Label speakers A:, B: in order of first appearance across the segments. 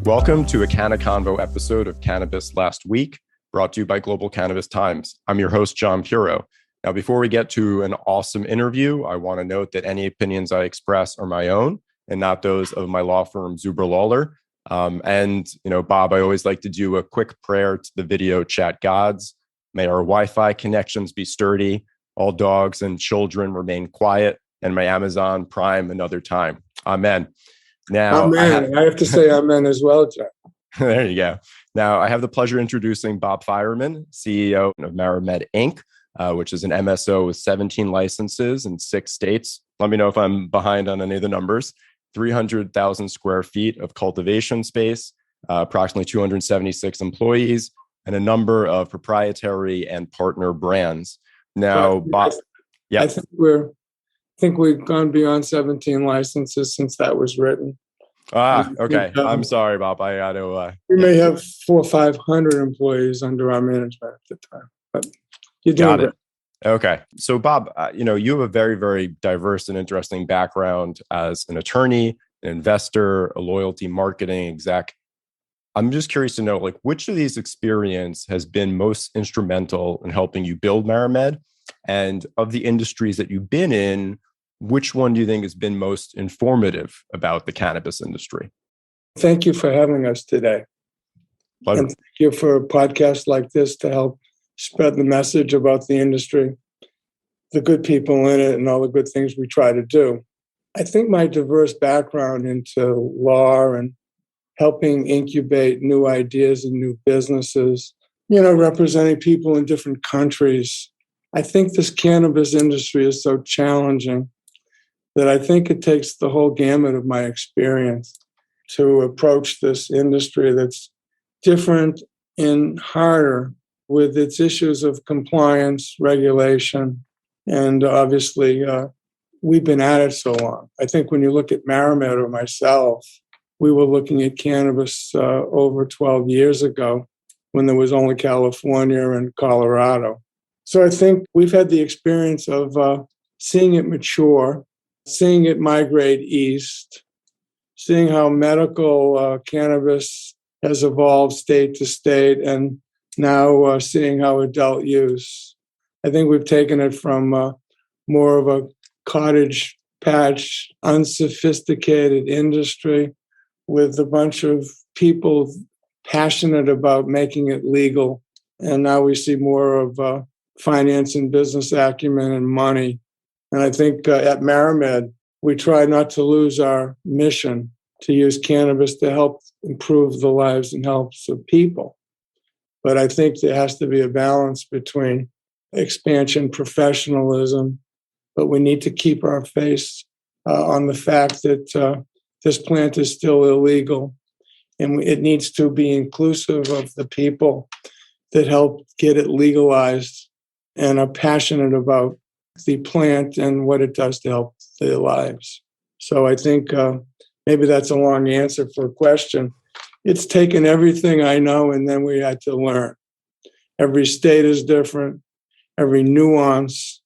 A: Welcome to a Cannaconvo episode of Cannabis Last Week, brought to you by Global Cannabis Times. I'm your host, John Puro. Now, before we get to an awesome interview, I want to note that any opinions I express are my own and not those of my law firm, Zuber Lawler. Bob, I always like to do a quick prayer to the video chat gods. May our Wi-Fi connections be sturdy, all dogs and children remain quiet, and may Amazon Prime another time. Amen. Now,
B: Amen. I have to say amen as well, John.
A: There you go. Now, I have the pleasure of introducing Bob Fireman, CEO of MariMed Inc., which is an MSO with 17 licenses in 6 states. Let me know if I'm behind on any of the numbers. 300,000 square feet of cultivation space, approximately 276 employees, and a number of proprietary and partner brands. Now, Bob, yeah.
B: I think we've gone beyond 17 licenses since that was written.
A: Okay. I'm sorry, Bob. I got to.
B: We may have 400 or 500 employees under our management at the time, but you're doing it.
A: Okay. So, Bob, you have a very, very diverse and interesting background as an attorney, an investor, a loyalty marketing exec. I'm just curious to know, which of these experience has been most instrumental in helping you build MariMed? And of the industries that you've been in, which one do you think has been most informative about the cannabis industry?
B: Thank you for having us today.
A: Pleasure.
B: And thank you for a podcast like this to help spread the message about the industry, the good people in it, and all the good things we try to do. I think my diverse background into law and helping incubate new ideas and new businesses, representing people in different countries. I think this cannabis industry is so challenging that I think it takes the whole gamut of my experience to approach this industry that's different and harder with its issues of compliance, regulation, and obviously we've been at it so long. I think when you look at MariMed or myself, we were looking at cannabis over 12 years ago when there was only California and Colorado. So I think we've had the experience of seeing it mature, seeing it migrate east, seeing how medical cannabis has evolved state to state, and now seeing how adult use. I think we've taken it from more of a cottage patch, unsophisticated industry with a bunch of people passionate about making it legal. And now we see more of finance and business acumen and money. And I think at MariMed, we try not to lose our mission to use cannabis to help improve the lives and health of people. But I think there has to be a balance between expansion, professionalism, but we need to keep our face on the fact that this plant is still illegal, and it needs to be inclusive of the people that help get it legalized and are passionate about the plant and what it does to help their lives. So I think maybe that's a long answer for a question. It's taken everything I know, and then we had to learn. Every state is different, every nuance.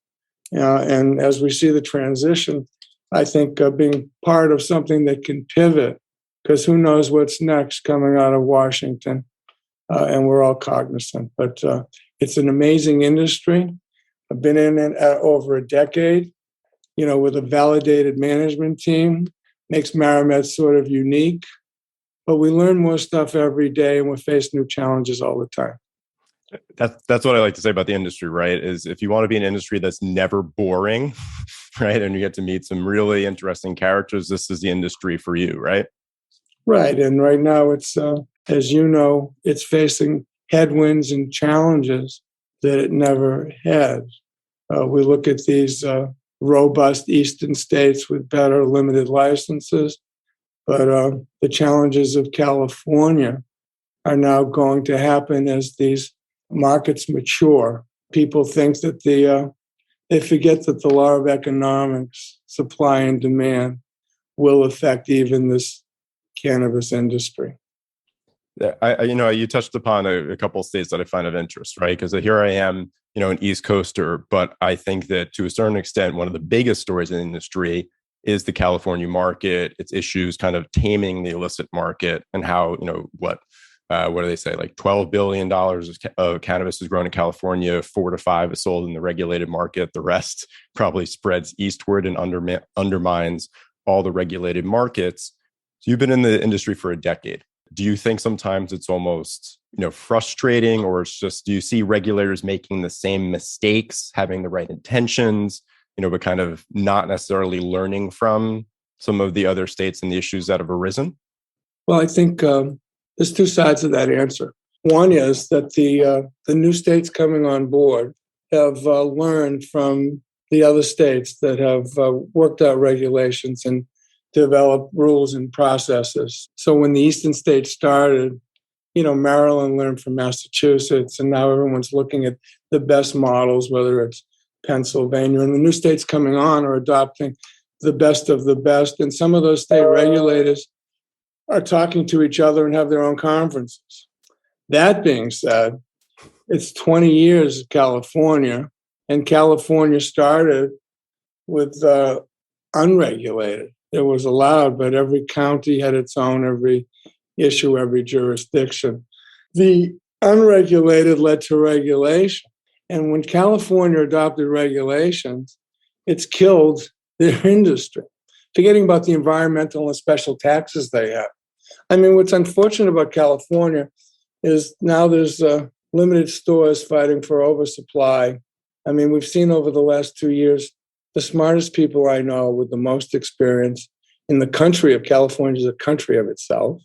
B: And as we see the transition, I think being part of something that can pivot, because who knows what's next coming out of Washington, and we're all cognizant. But it's an amazing industry. I've been in it over a decade, with a validated management team. Makes MariMed sort of unique. But we learn more stuff every day, and we face new challenges all the time.
A: That's what I like to say about the industry, right? Is if you want to be an industry that's never boring, right, and you get to meet some really interesting characters, this is the industry for you, right?
B: Right. And right now it's, as you know, it's facing headwinds and challenges that it never had. We look at these robust eastern states with better limited licenses, but the challenges of California are now going to happen as these markets mature. People think that they forget that the law of economics, supply and demand, will affect even this cannabis industry.
A: You touched upon a couple of states that I find of interest, right? Because here I am, an East Coaster, but I think that to a certain extent, one of the biggest stories in the industry is the California market, its issues kind of taming the illicit market, and how, what do they say? Like $12 billion of cannabis is grown in California, 4 to 5 is sold in the regulated market. The rest probably spreads eastward and undermines all the regulated markets. So you've been in the industry for a decade. Do you think sometimes it's almost, frustrating, or it's just, do you see regulators making the same mistakes, having the right intentions, but kind of not necessarily learning from some of the other states and the issues that have arisen?
B: Well, I think there's two sides of that answer. One is that the new states coming on board have learned from the other states that have worked out regulations and developed rules and processes. So when the eastern states started, Maryland learned from Massachusetts, and now everyone's looking at the best models, whether it's Pennsylvania, and the new states coming on are adopting the best of the best. And some of those state regulators are talking to each other and have their own conferences. That being said, it's 20 years of California, and California started with unregulated. It was allowed, but every county had its own, every issue, every jurisdiction. The unregulated led to regulation. And when California adopted regulations, it's killed their industry, forgetting about the environmental and special taxes they have. I mean, what's unfortunate about California is now there's limited stores fighting for oversupply. I mean, we've seen over the last 2 years, the smartest people I know with the most experience in the country of California is a country of itself.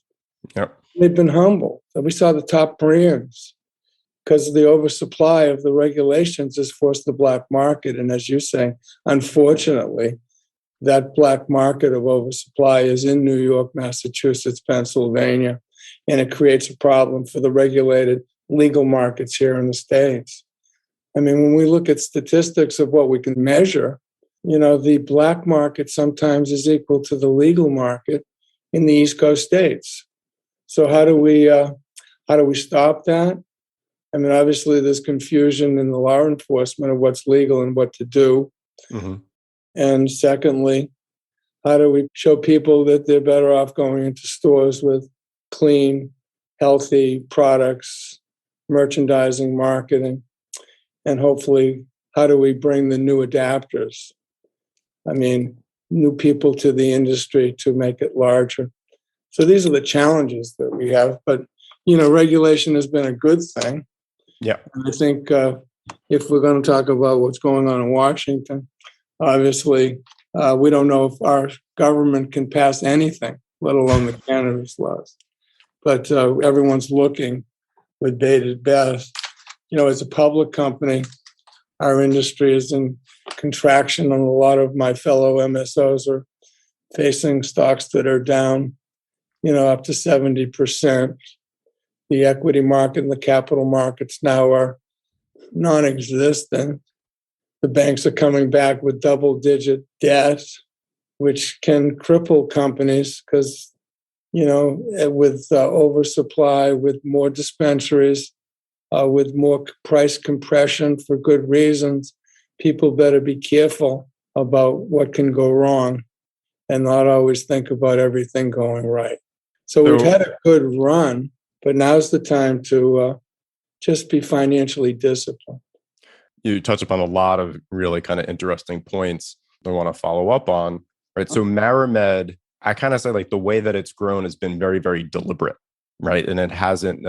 A: Yep.
B: They've been humble. We saw the top brands because of the oversupply of the regulations has forced the black market. And as you say, unfortunately, that black market of oversupply is in New York, Massachusetts, Pennsylvania, and it creates a problem for the regulated legal markets here in the States. I mean, when we look at statistics of what we can measure, the black market sometimes is equal to the legal market in the East Coast states. So how do we stop that? I mean, obviously, there's confusion in the law enforcement of what's legal and what to do. Mm-hmm. And secondly, how do we show people that they're better off going into stores with clean, healthy products, merchandising, marketing, and hopefully, how do we bring the new adapters? I mean, new people to the industry to make it larger. So these are the challenges that we have. But, regulation has been a good thing.
A: Yeah.
B: And I think if we're going to talk about what's going on in Washington, obviously, we don't know if our government can pass anything, let alone the cannabis laws. But everyone's looking with bated breath. As a public company, our industry is in contraction, and a lot of my fellow MSOs are facing stocks that are down, up to 70%. The equity market and the capital markets now are non-existent. The banks are coming back with double-digit debt, which can cripple companies because, with oversupply, with more dispensaries, with more price compression for good reasons, people better be careful about what can go wrong and not always think about everything going right. So we've had a good run, but now's the time to just be financially disciplined.
A: You touch upon a lot of really kind of interesting points I want to follow up on, right? So MariMed, I kind of say like the way that it's grown has been very, very deliberate, right? And it hasn't,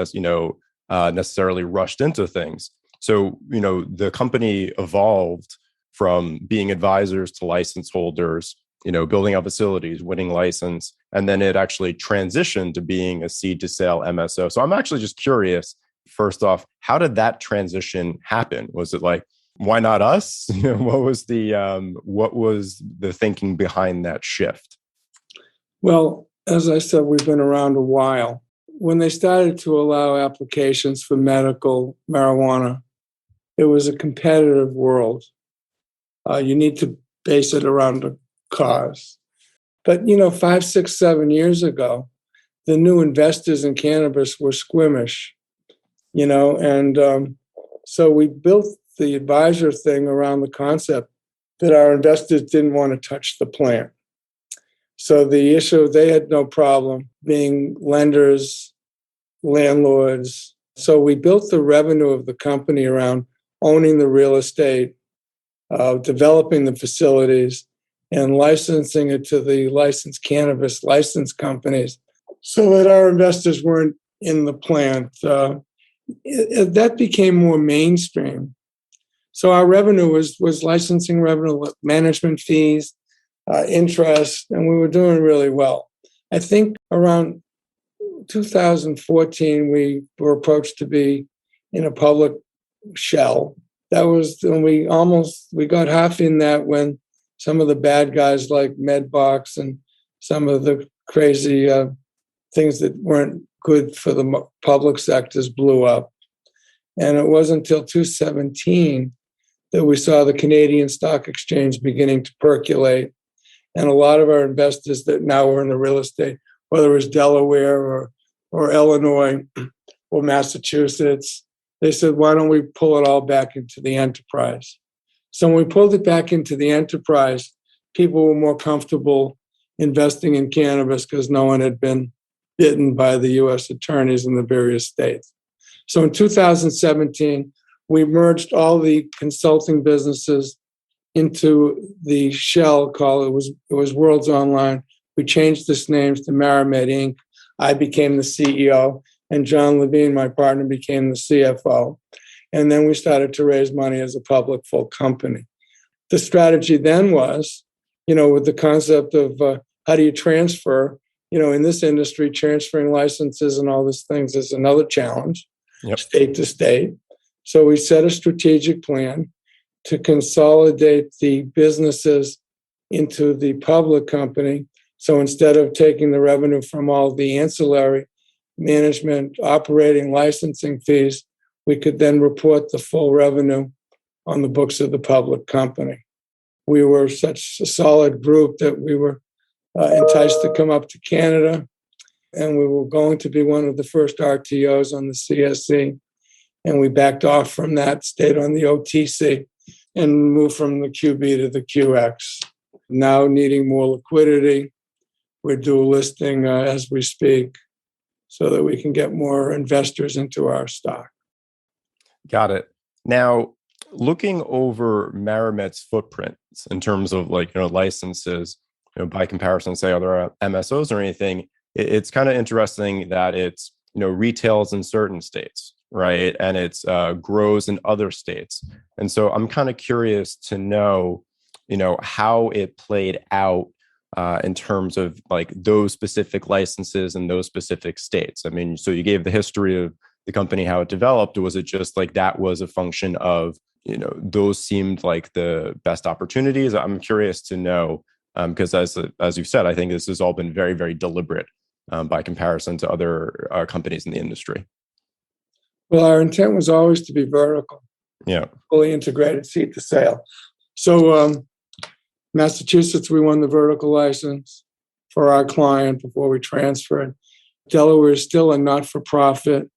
A: necessarily rushed into things. So, the company evolved from being advisors to license holders, building out facilities, winning license, and then it actually transitioned to being a seed to sale MSO. So I'm actually just curious, first off, how did that transition happen? Was it like, why not us? What was the thinking behind that shift?
B: Well, as I said, we've been around a while. When they started to allow applications for medical marijuana, it was a competitive world. You need to base it around a cause. But, 5, 6, 7 years ago, the new investors in cannabis were squeamish, and so we built the advisor thing around the concept that our investors didn't want to touch the plant. So the issue, they had no problem being lenders, landlords. So we built the revenue of the company around owning the real estate, developing the facilities, and licensing it to the licensed cannabis license companies so that our investors weren't in the plant. That became more mainstream. So our revenue was licensing revenue, management fees, interest, and we were doing really well. I think around 2014, we were approached to be in a public shell. That was when we got half in that when some of the bad guys like Medbox and some of the crazy things that weren't good for the public sectors blew up. And it wasn't until 2017 that we saw the Canadian Stock Exchange beginning to percolate. And a lot of our investors that now are in the real estate, whether it was Delaware or Illinois or Massachusetts, they said, why don't we pull it all back into the enterprise? So when we pulled it back into the enterprise, people were more comfortable investing in cannabis because no one had been bitten by the U.S. attorneys in the various states. So in 2017, we merged all the consulting businesses into the shell called, it was Worlds Online. We changed this names to MariMed Inc. I became the CEO, and John Levine, my partner, became the CFO. And then we started to raise money as a public full company. The strategy then was, with the concept of how do you transfer, in this industry, transferring licenses and all these things is another challenge, state to state. So we set a strategic plan to consolidate the businesses into the public company. So instead of taking the revenue from all the ancillary management, operating, licensing fees, we could then report the full revenue on the books of the public company. We were such a solid group that we were enticed to come up to Canada, and we were going to be one of the first RTOs on the CSE. And we backed off from that, stayed on the OTC, and moved from the QB to the QX. Now needing more liquidity, we're dual listing as we speak so that we can get more investors into our stock.
A: Got it. Now, looking over MariMed's footprint in terms of licenses, by comparison, say other MSOs or anything, it's kind of interesting that it's, retails in certain states, right? And it's grows in other states. And so I'm kind of curious to know, how it played out in terms of those specific licenses in those specific states. I mean, so you gave the history of the company, how it developed. Was it just that was a function of, those seemed like the best opportunities? I'm curious to know, because as you've said, I think this has all been very, very deliberate by comparison to other companies in the industry.
B: Well, our intent was always to be vertical.
A: Yeah.
B: Fully integrated seed to sale. So Massachusetts, we won the vertical license for our client before we transferred. Delaware is still a not-for-profit,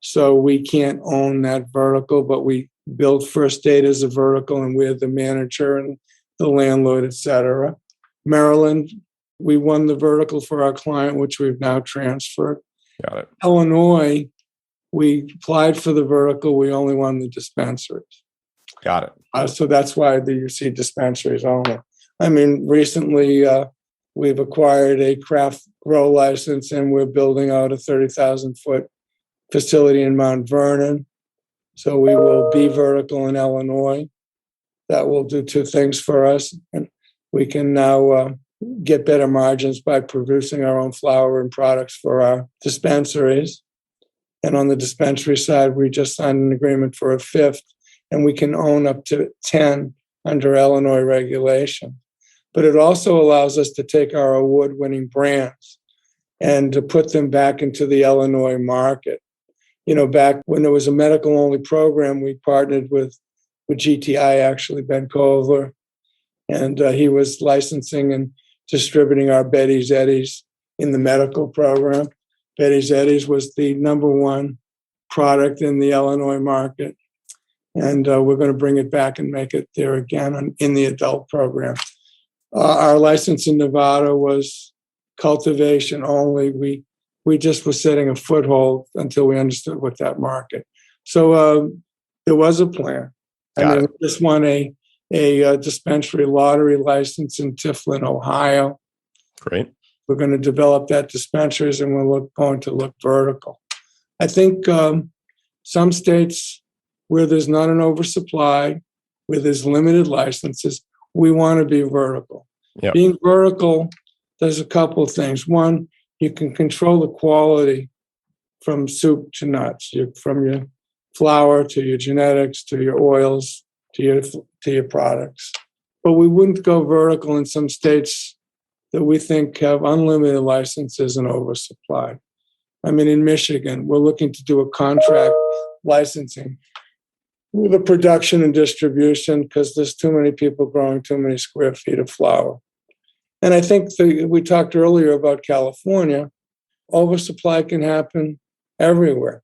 B: so we can't own that vertical, but we built First Date as a vertical, and we're the manager and the landlord, et cetera. Maryland, we won the vertical for our client, which we've now transferred.
A: Got it.
B: Illinois, we applied for the vertical. We only won the dispensaries.
A: Got it.
B: So that's why you see dispensaries only. I mean, recently we've acquired a craft grow license, and we're building out a 30,000-foot facility in Mount Vernon. So we will be vertical in Illinois. That will do two things for us. And we can now get better margins by producing our own flower and products for our dispensaries. And on the dispensary side, we just signed an agreement for a fifth, and we can own up to 10 under Illinois regulation. But it also allows us to take our award-winning brands and to put them back into the Illinois market. Back when there was a medical-only program, we partnered with GTI, actually, Ben Kovler, and he was licensing and distributing our Betty's Eddies in the medical program. Betty's Eddies was the number one product in the Illinois market, and we're going to bring it back and make it there again in the adult program. Our license in Nevada was cultivation only. We just were setting a foothold until we understood what that market. So there was a plan. We just won a dispensary lottery license in Tiflin, Ohio.
A: Great.
B: We're going to develop that dispensaries, and we're going to look vertical. I think some states where there's not an oversupply, where there's limited licenses, we want to be vertical.
A: Yep.
B: Being vertical does a couple of things. One, you can control the quality from soup to nuts, from your flour to your genetics to your oils to your products. But we wouldn't go vertical in some states that we think have unlimited licenses and oversupply. In Michigan, we're looking to do a contract licensing with the production and distribution because there's too many people growing too many square feet of flour. And I think we talked earlier about California. Oversupply can happen everywhere.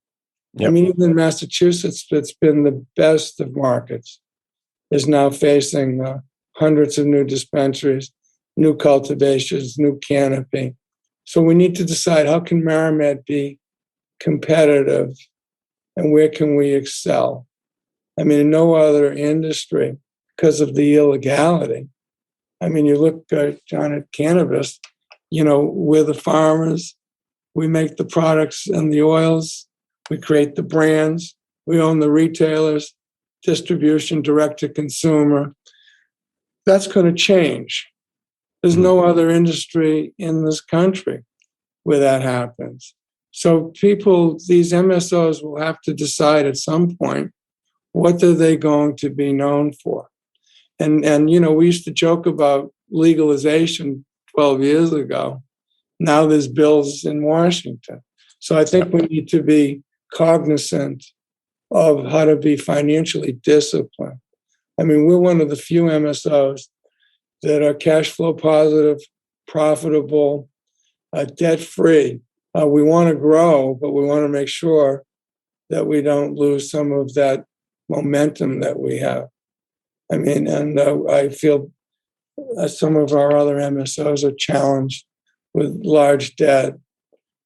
A: Yep.
B: Even in Massachusetts, it's been the best of markets, is now facing hundreds of new dispensaries, new cultivations, new canopy. So we need to decide, how can MariMed be competitive and where can we excel? In no other industry, because of the illegality. You look, John, at cannabis, we're the farmers, we make the products and the oils, we create the brands, we own the retailers, distribution, direct to consumer. That's going to change. There's no other industry in this country where that happens. So these MSOs will have to decide at some point, what are they going to be known for? And we used to joke about legalization 12 years ago. Now there's bills in Washington. So I think we need to be cognizant of how to be financially disciplined. We're one of the few MSOs that are cash flow positive, profitable, debt-free. We want to grow, but we want to make sure that we don't lose some of that momentum that we have. I feel some of our other MSOs are challenged with large debt,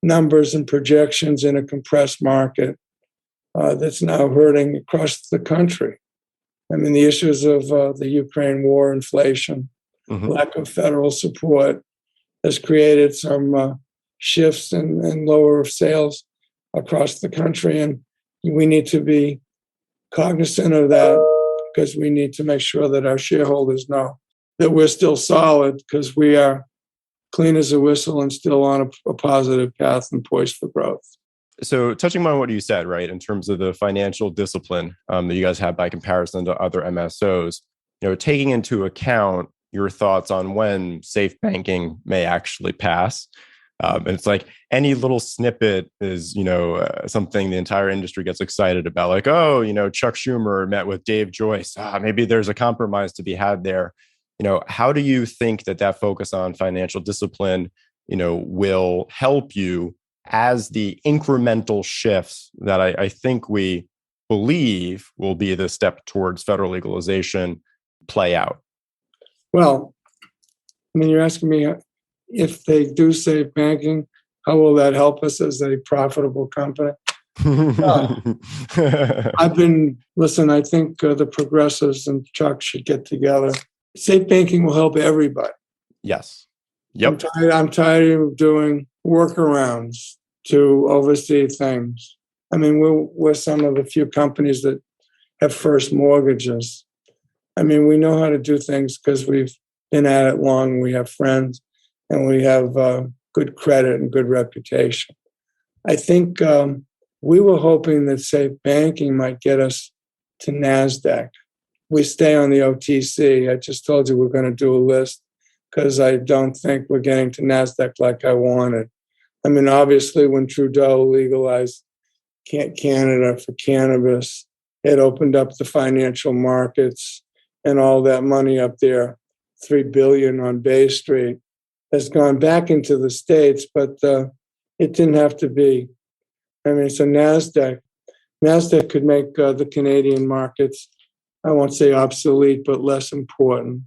B: numbers and projections in a compressed market that's now hurting across the country. The issues of the Ukraine war, inflation, lack of federal support has created some shifts and lower sales across the country. And we need to be cognizant of that because we need to make sure that our shareholders know that we're still solid because we are clean as a whistle and still on a positive path and poised for growth.
A: So touching on what you said, right, in terms of the financial discipline that you guys have by comparison to other MSOs, taking into account your thoughts on when safe banking may actually pass. And it's like any little snippet is, something the entire industry gets excited about. Like, Chuck Schumer met with Dave Joyce. Maybe there's a compromise to be had there. How do you think that focus on financial discipline, will help you as the incremental shifts that I think we believe will be the step towards federal legalization play out?
B: Well, you're asking me if they do safe banking, how will that help us as a profitable company? I think the progressives and Chuck should get together. Safe banking will help everybody.
A: Yes. Yep.
B: I'm tired of doing workarounds to oversee things. We're some of the few companies that have first mortgages. We know how to do things because we've been at it long. We have friends and we have good credit and good reputation. I think we were hoping that safe banking might get us to NASDAQ. We stay on the OTC. I just told you we're going to do a list because I don't think we're getting to NASDAQ like I wanted. Obviously, when Trudeau legalized Canada for cannabis, it opened up the financial markets and all that money up there, $3 billion on Bay Street, has gone back into the States, but it didn't have to be. So NASDAQ could make the Canadian markets, I won't say obsolete, but less important.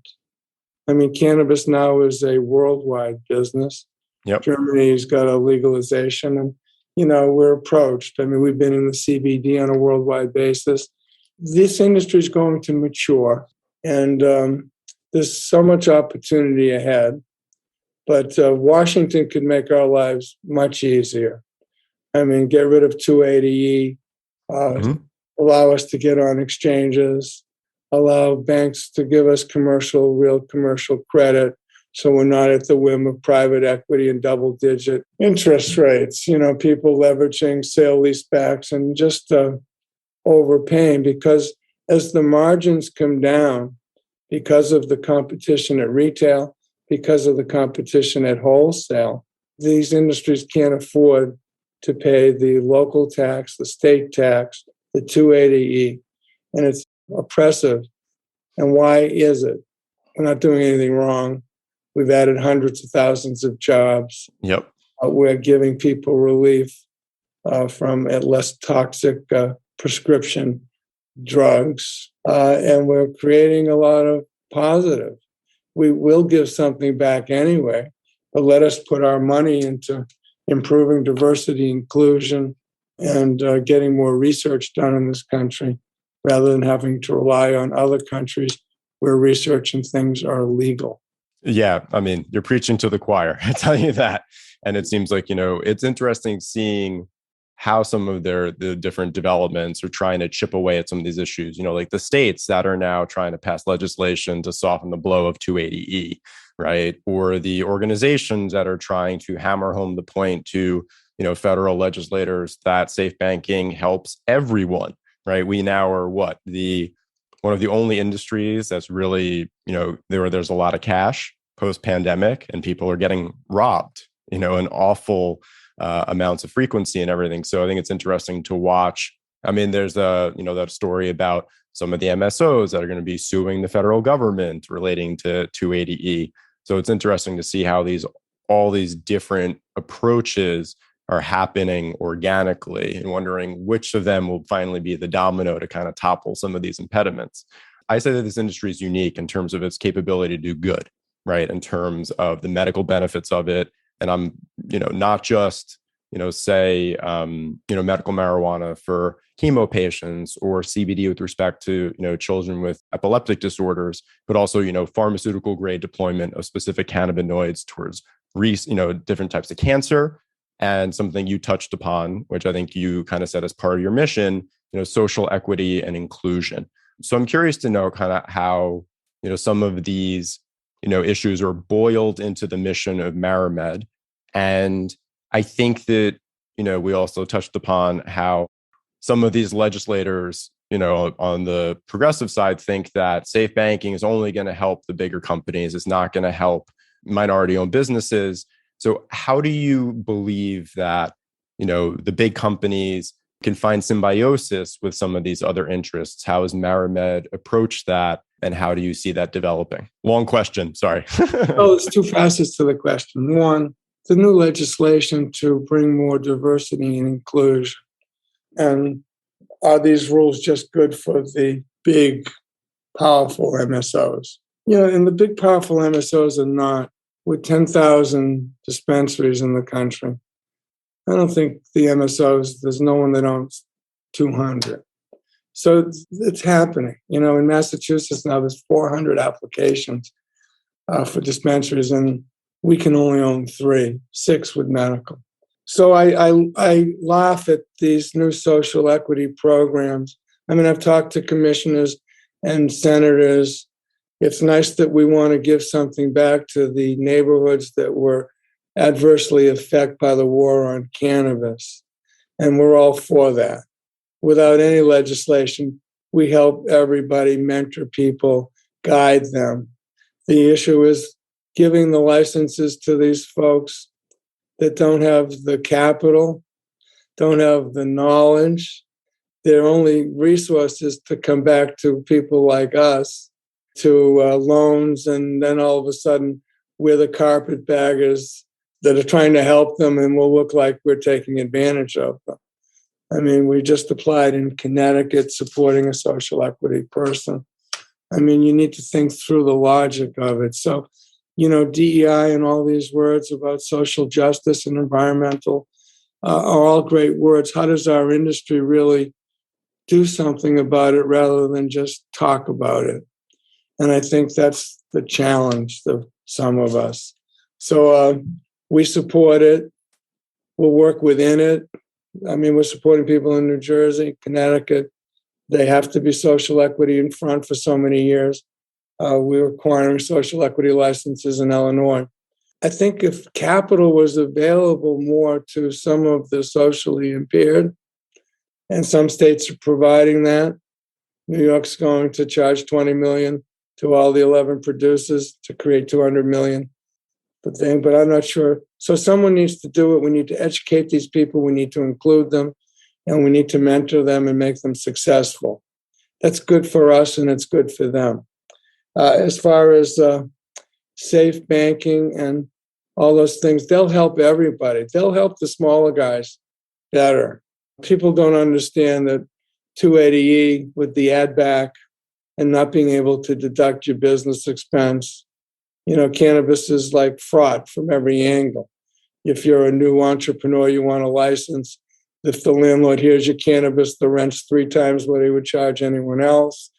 B: I mean, cannabis now is a worldwide business.
A: Yep.
B: Germany's got a legalization, and we're approached. I mean, we've been in the CBD on a worldwide basis. This industry is going to mature, and there's so much opportunity ahead. But Washington could make our lives much easier. I mean, get rid of 280E, allow us to get on exchanges, allow banks to give us real commercial credit, so we're not at the whim of private equity and double-digit interest rates. People leveraging sale leasebacks and just overpaying, because as the margins come down, because of the competition at retail, because of the competition at wholesale, these industries can't afford to pay the local tax, the state tax, the 280E, and it's oppressive. And why is it? We're not doing anything wrong. We've added hundreds of thousands of jobs.
A: Yep.
B: We're giving people relief from less toxic prescription drugs, and we're creating a lot of positive. We will give something back anyway, but let us put our money into improving diversity, inclusion, and getting more research done in this country, rather than having to rely on other countries where research and things are legal.
A: Yeah, I mean, you're preaching to the choir, I tell you that. And it seems like, it's interesting seeing how some of the different developments are trying to chip away at some of these issues, like the states that are now trying to pass legislation to soften the blow of 280E, right? Or the organizations that are trying to hammer home the point to, federal legislators that safe banking helps everyone, right? We now are one of the only industries that's really, there's a lot of cash post-pandemic, and people are getting robbed, in awful amounts of frequency and everything. So I think it's interesting to watch. I mean, there's that story about some of the MSOs that are going to be suing the federal government relating to 280E. So it's interesting to see how all these different approaches are happening organically, and wondering which of them will finally be the domino to kind of topple some of these impediments. I say that this industry is unique in terms of its capability to do good, right? In terms of the medical benefits of it. And I'm, not just, say, medical marijuana for chemo patients, or CBD with respect to, children with epileptic disorders, but also, pharmaceutical grade deployment of specific cannabinoids towards, different types of cancer. And something you touched upon, which I think you kind of said as part of your mission, social equity and inclusion. So I'm curious to know kind of how, some of these, issues are boiled into the mission of MariMed. And I think that, we also touched upon how some of these legislators, on the progressive side, think that safe banking is only going to help the bigger companies. It's not going to help minority-owned businesses. So how do you believe that, the big companies can find symbiosis with some of these other interests? How has MariMed approached that? And how do you see that developing? Long question, sorry.
B: Well, there's two facets to the question. One, the new legislation to bring more diversity and inclusion. And are these rules just good for the big, powerful MSOs? And the big, powerful MSOs are not. With 10,000 dispensaries in the country, I don't think the MSOs, there's no one that owns 200. So it's happening. In Massachusetts now, there's 400 applications for dispensaries, and we can only own 6 with medical. So I laugh at these new social equity programs. I mean, I've talked to commissioners and senators. It's nice that we want to give something back to the neighborhoods that were adversely affected by the war on cannabis. And we're all for that. Without any legislation, we help everybody, mentor people, guide them. The issue is giving the licenses to these folks that don't have the capital, don't have the knowledge. Their only resource is to come back to people like us, to loans, and then all of a sudden we're the carpetbaggers that are trying to help them, and we'll look like we're taking advantage of them. I mean, we just applied in Connecticut supporting a social equity person. I mean, you need to think through the logic of it. So, DEI and all these words about social justice and environmental are all great words. How does our industry really do something about it rather than just talk about it? And I think that's the challenge of some of us. So we support it. We'll work within it. I mean, we're supporting people in New Jersey, Connecticut. They have to be social equity in front for so many years. We're acquiring social equity licenses in Illinois. I think if capital was available more to some of the socially impaired, and some states are providing that, New York's going to charge $20 million to all the 11 producers to create $200 million. But I'm not sure. So someone needs to do it. We need to educate these people. We need to include them, and we need to mentor them and make them successful. That's good for us, and it's good for them. As far as safe banking and all those things, they'll help everybody. They'll help the smaller guys better. People don't understand that 280E with the add back and not being able to deduct your business expense. Cannabis is like fraud from every angle. If you're a new entrepreneur, you want a license. If the landlord hears your cannabis, the rent's 3 times what he would charge anyone else.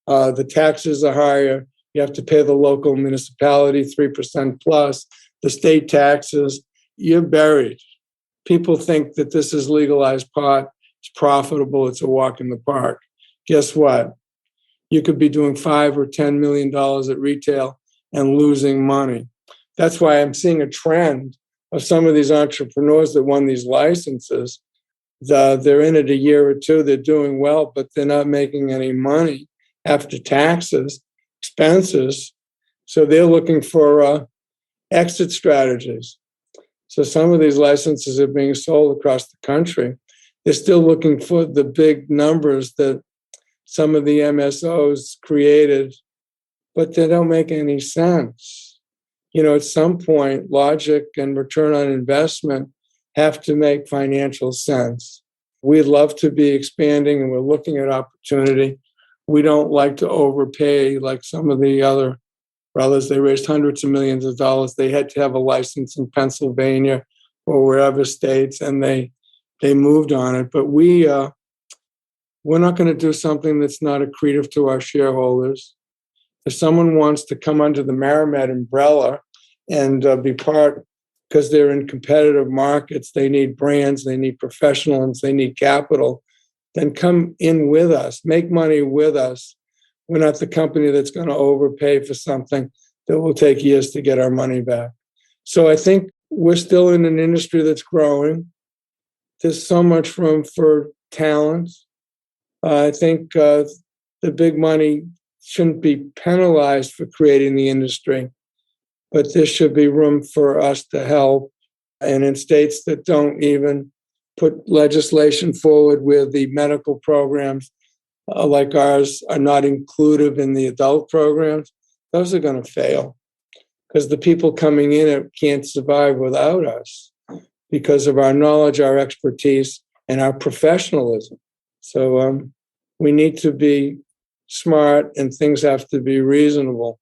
B: The taxes are higher. You have to pay the local municipality 3% plus. The state taxes, you're buried. People think that this is legalized pot. It's profitable. It's a walk in the park. Guess what? You could be doing $5 or $10 million at retail and losing money. That's why I'm seeing a trend of some of these entrepreneurs that won these licenses. They're in it a year or two. They're doing well, but they're not making any money after taxes, expenses. So they're looking for exit strategies. So some of these licenses are being sold across the country. They're still looking for the big numbers that some of the MSOs created, but they don't make any sense. At some point, logic and return on investment have to make financial sense. We'd love to be expanding, and we're looking at opportunity. We don't like to overpay like some of the other brothers. They raised hundreds of millions of dollars. They had to have a license in Pennsylvania or wherever states, and they moved on it. But we're not going to do something that's not accretive to our shareholders. If someone wants to come under the MariMed umbrella and be part, because they're in competitive markets, they need brands, they need professionals, they need capital, then come in with us, make money with us. We're not the company that's going to overpay for something that will take years to get our money back. So I think we're still in an industry that's growing. There's so much room for talent. I think the big money shouldn't be penalized for creating the industry, but there should be room for us to help. And in states that don't even put legislation forward where the medical programs like ours are not inclusive in the adult programs, those are going to fail because the people coming in can't survive without us because of our knowledge, our expertise, and our professionalism. So we need to be smart, and things have to be reasonable.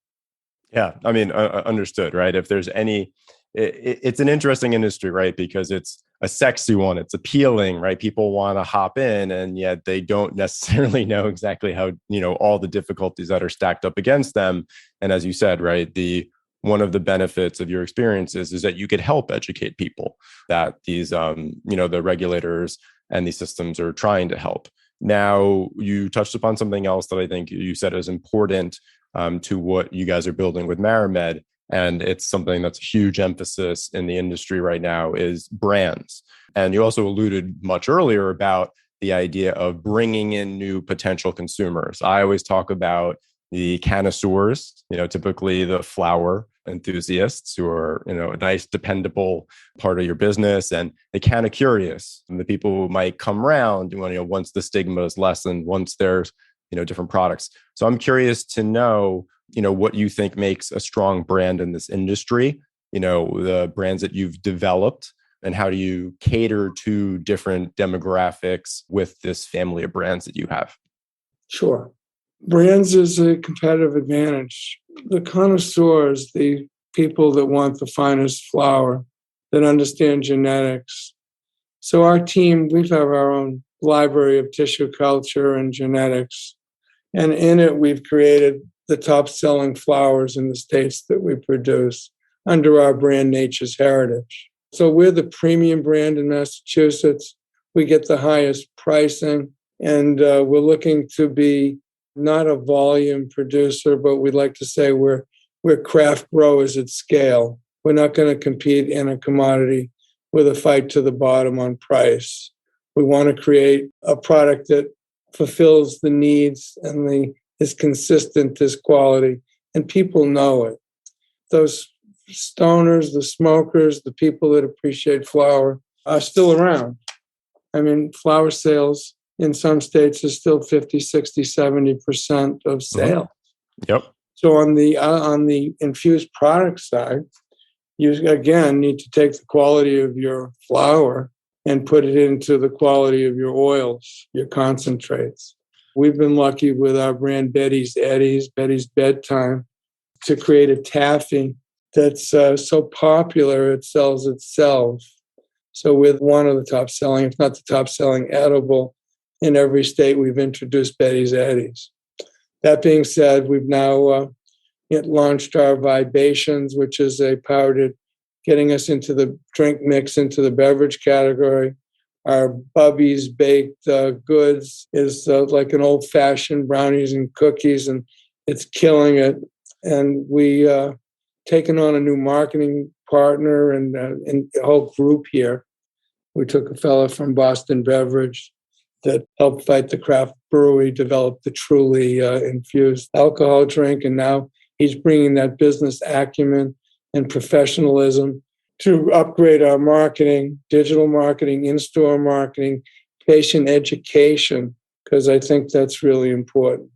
A: Yeah, I mean, understood, right? If there's any, it's an interesting industry, right? Because it's a sexy one, it's appealing, right? People want to hop in, and yet they don't necessarily know exactly how, all the difficulties that are stacked up against them. And as you said, right, one of the benefits of your experiences is that you could help educate people that these, the regulators and these systems are trying to help. Now, you touched upon something else that I think you said is important to what you guys are building with MariMed. And it's something that's a huge emphasis in the industry right now is brands. And you also alluded much earlier about the idea of bringing in new potential consumers. I always talk about the connoisseurs, typically the flower enthusiasts who are, a nice, dependable part of your business, and the kind of curious, and the people who might come around once the stigma is lessened, once there's, different products. So I'm curious to know, what you think makes a strong brand in this industry, the brands that you've developed, and how do you cater to different demographics with this family of brands that you have?
B: Sure. Brands is a competitive advantage. The connoisseurs, the people that want the finest flower, that understand genetics. So our team, we have our own library of tissue culture and genetics. And in it, we've created the top-selling flowers in the states that we produce under our brand Nature's Heritage. So we're the premium brand in Massachusetts. We get the highest pricing, and we're looking to be not a volume producer, but we'd like to say we're craft growers at scale. We're not going to compete in a commodity with a fight to the bottom on price. We want to create a product that fulfills the needs and is consistent as quality, and people know it. Those stoners, the smokers, the people that appreciate flower are still around. I mean, flower sales in some states is still 50, 60, 70% of sales.
A: Yep.
B: So on the infused product side, you again need to take the quality of your flower and put it into the quality of your oils, your concentrates. We've been lucky with our brand Betty's Eddies, Betty's Bedtime, to create a taffy that's so popular it sells itself. So we're one of the top selling, if not the top selling edible in every state. We've introduced Betty's Eddies. That being said, we've now launched our Vibations, which is a powdered, getting us into the drink mix, into the beverage category. Our Bubby's baked goods is like an old-fashioned brownies and cookies, and it's killing it. And we taken on a new marketing partner and a whole group here. We took a fellow from Boston Beverage that helped fight the craft brewery, develop the truly infused alcohol drink, and now he's bringing that business acumen and professionalism to upgrade our marketing, digital marketing, in-store marketing, patient education, because I think that's really important.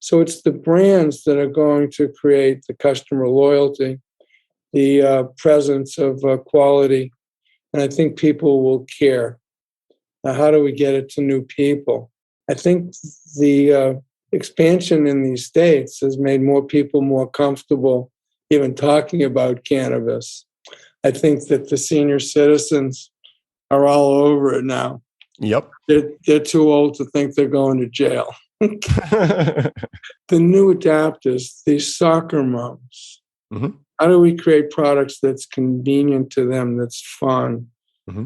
B: So it's the brands that are going to create the customer loyalty, the presence of quality, and I think people will care. Now, how do we get it to new people? I think the expansion in these states has made more people more comfortable even talking about cannabis. I think that the senior citizens are all over it now.
A: Yep.
B: They're too old to think they're going to jail. The new adapters, these soccer moms, how do we create products that's convenient to them, that's fun?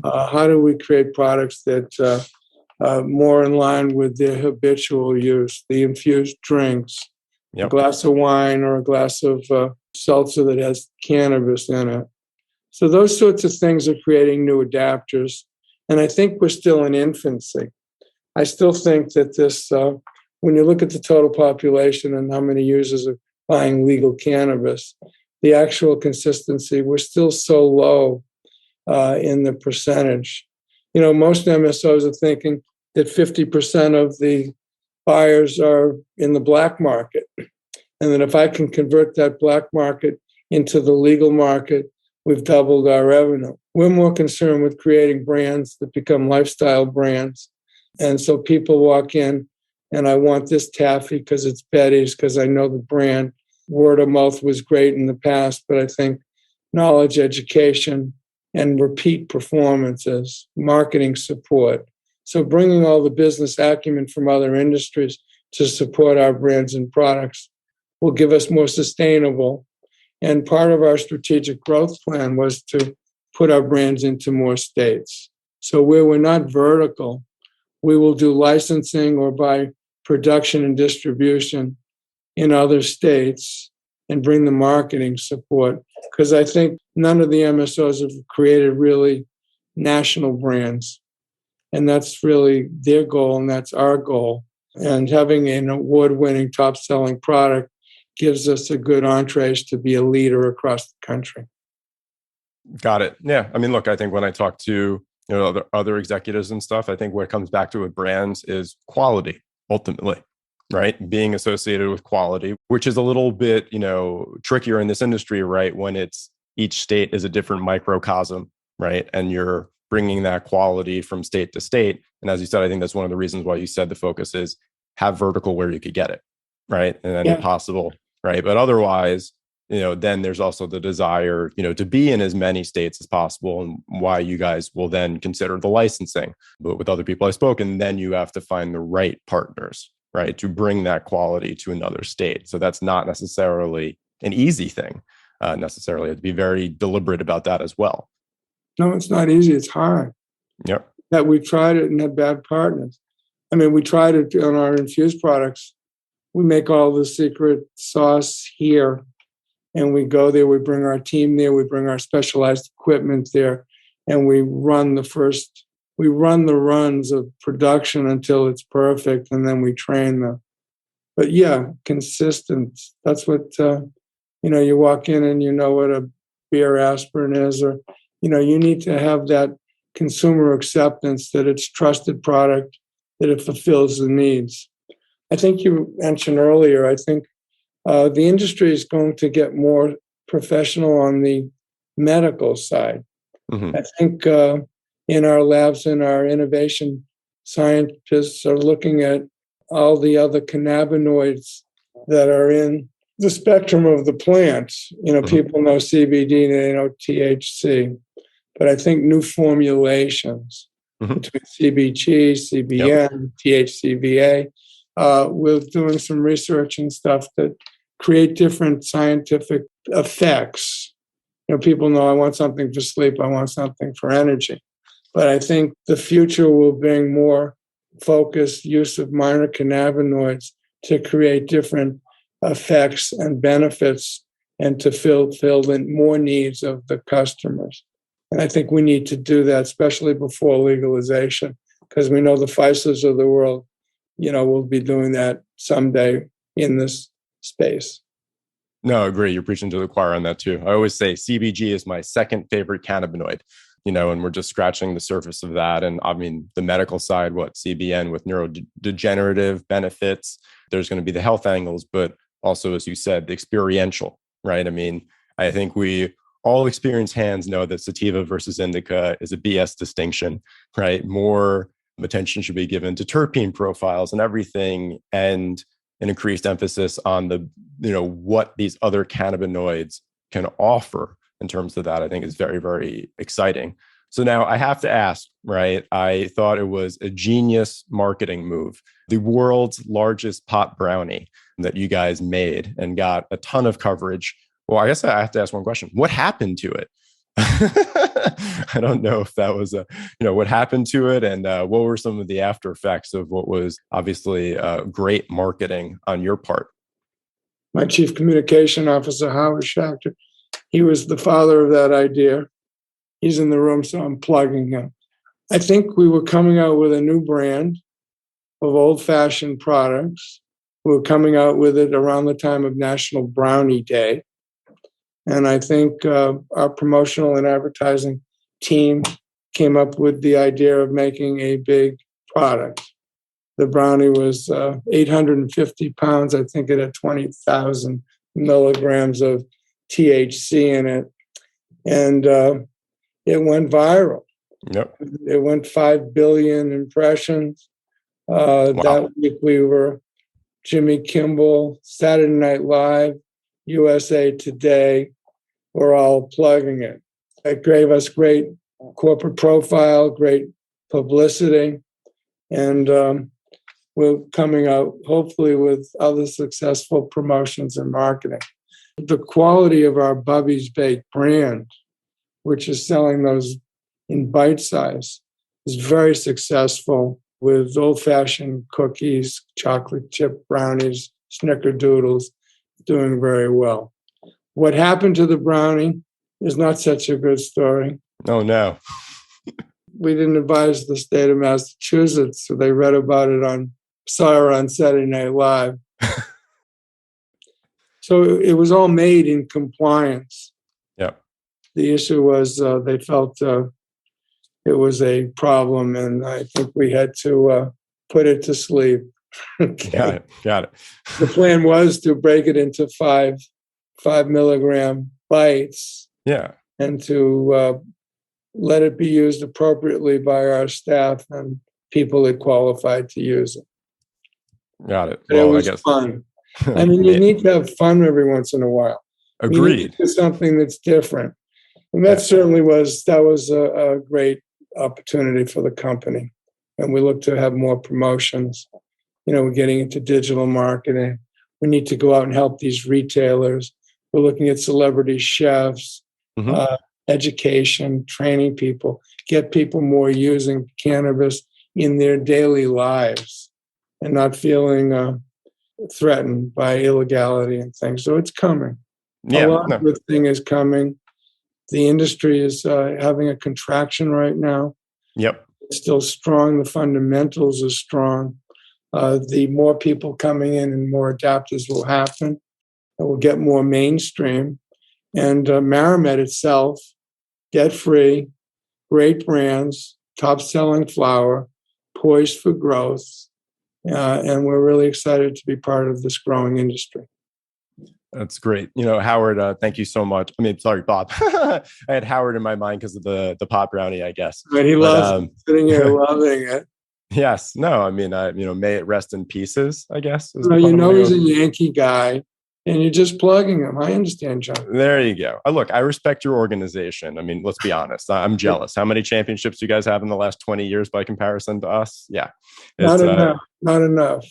B: How do we create products that are more in line with their habitual use, the infused drinks, a glass of wine or a glass of seltzer that has cannabis in it? So those sorts of things are creating new adapters. And I think we're still in infancy. I still think that this, when you look at the total population and how many users are buying legal cannabis, the actual consistency, we're still so low in the percentage. You know, most MSOs are thinking that 50% of the buyers are in the black market. And that if I can convert that black market into the legal market, we've doubled our revenue. We're more concerned with creating brands that become lifestyle brands. And so people walk in and I want this taffy because it's Betty's, because I know the brand. Word of mouth was great in the past, but I think knowledge, education, and repeat performances, marketing support. So bringing all the business acumen from other industries to support our brands and products will give us more sustainable. And part of our strategic growth plan was to put our brands into more states. So where we're not vertical, we will do licensing or by production and distribution in other states and bring the marketing support. Because I think none of the MSOs have created really national brands. And that's really their goal, and that's our goal. And having an award-winning, top-selling product gives us a good entree to be a leader across the country.
A: Got it. Yeah. I mean, look, I think when I talk to other executives and stuff, I think what it comes back to with brands is quality, ultimately, right? Being associated with quality, which is a little bit, trickier in this industry, right? When it's each state is a different microcosm, right? And you're bringing that quality from state to state. And as you said, I think that's one of the reasons why you said the focus is have vertical where you could get it, right? And any possible, right? But otherwise, then there's also the desire, to be in as many states as possible, and why you guys will then consider the licensing. But with other people I've spoken, then you have to find the right partners, right, to bring that quality to another state. So that's not necessarily an easy thing. Necessarily, you have to be very deliberate about that as well.
B: No, it's not easy. It's hard.
A: Yep.
B: That we tried it and had bad partners. I mean, we tried it on our infused products. We make all the secret sauce here, and we go there. We bring our team there. We bring our specialized equipment there, and we run the runs of production until it's perfect, and then we train them. But consistent. That's what you walk in and you know what a beer aspirin is, or you need to have that consumer acceptance that it's trusted product, that it fulfills the needs. I think you mentioned earlier, I think the industry is going to get more professional on the medical side. Mm-hmm. I think in our labs and our innovation scientists are looking at all the other cannabinoids that are in the spectrum of the plants. Mm-hmm. People know CBD, they know THC, but I think new formulations between CBG, CBN, THCVA. We're doing some research and stuff that create different scientific effects. People know I want something for sleep, I want something for energy. But I think the future will bring more focused use of minor cannabinoids to create different effects and benefits and to fill in more needs of the customers. And I think we need to do that, especially before legalization, because we know the Pfizers of the world, will be doing that someday in this space.
A: No, I agree. You're preaching to the choir on that too. I always say CBG is my second favorite cannabinoid, and we're just scratching the surface of that. And I mean, the medical side, CBN with neurodegenerative benefits, there's going to be the health angles, but also, as you said, the experiential, right? I mean, I think we all experienced hands know that sativa versus indica is a BS distinction, right? More attention should be given to terpene profiles and everything, and an increased emphasis on the, what these other cannabinoids can offer in terms of that, I think is very, very exciting. So now I have to ask, right? I thought it was a genius marketing move. The world's largest pot brownie that you guys made and got a ton of coverage. Well, I guess I have to ask one question. What happened to it? I don't know if that was what happened to it, and what were some of the after effects of what was obviously great marketing on your part?
B: My chief communication officer, Howard Schachter, he was the father of that idea. He's in the room, so I'm plugging him. I think we were coming out with a new brand of old-fashioned products. We were coming out with it around the time of National Brownie Day. And I think our promotional and advertising team came up with the idea of making a big product. The brownie was 850 pounds. I think it had 20,000 milligrams of THC in it. And it went viral.
A: Yep.
B: It went 5 billion impressions.
A: Wow.
B: That week we were Jimmy Kimmel, Saturday Night Live, USA Today. We're all plugging it. It gave us great corporate profile, great publicity, and we're coming out hopefully with other successful promotions and marketing. The quality of our Bubby's Baked brand, which is selling those in bite size, is very successful with old-fashioned cookies, chocolate chip brownies, snickerdoodles, doing very well. What happened to the brownie is not such a good story.
A: Oh, no.
B: We didn't advise the state of Massachusetts, so they read about it on Saturday Night Live. So it was all made in compliance.
A: Yeah.
B: The issue was they felt it was a problem, and I think we had to put it to sleep. Okay.
A: Got it.
B: The plan was to break it into 5 milligram bites.
A: Yeah.
B: And to let it be used appropriately by our staff and people that qualified to use it.
A: Got it.
B: Well, it was fun. I mean, you need to have fun every once in a while.
A: Agreed.
B: You need to do something that's different. And that certainly was a great opportunity for the company. And we look to have more promotions. We're getting into digital marketing. We need to go out and help these retailers. We're looking at celebrity chefs, education, training people, get people more using cannabis in their daily lives and not feeling threatened by illegality and things. So it's coming. A lot of good thing is coming. The industry is having a contraction right now.
A: Yep.
B: It's still strong. The fundamentals are strong. The more people coming in and more adapters will happen. It will get more mainstream. And MariMed itself, debt-free, great brands, top-selling flower, poised for growth. And we're really excited to be part of this growing industry.
A: That's great. Howard, thank you so much. I mean, sorry, Bob. I had Howard in my mind because of the pot brownie, I guess.
B: But he loves sitting here loving it.
A: Yes. No, I mean, may it rest in pieces, I guess.
B: He's a Yankee guy, and you're just plugging him. I understand, John.
A: There you go. Look, I respect your organization. I mean, let's be honest. I'm jealous. How many championships do you guys have in the last 20 years by comparison to us? Yeah.
B: Not enough.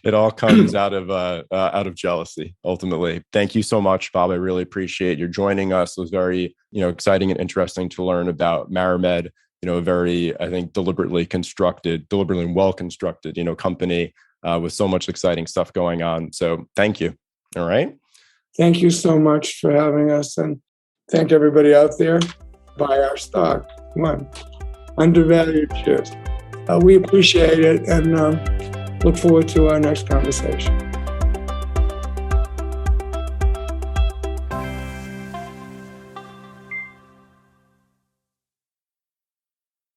A: It all comes out of jealousy, ultimately. Thank you so much, Bob. I really appreciate your joining us. It was very, exciting and interesting to learn about MariMed, a very, I think, deliberately and well-constructed, company with so much exciting stuff going on. So thank you. All right.
B: Thank you so much for having us. And thank everybody out there. Buy our stock. Come on. Undervalued shares. We appreciate it and look forward to our next conversation.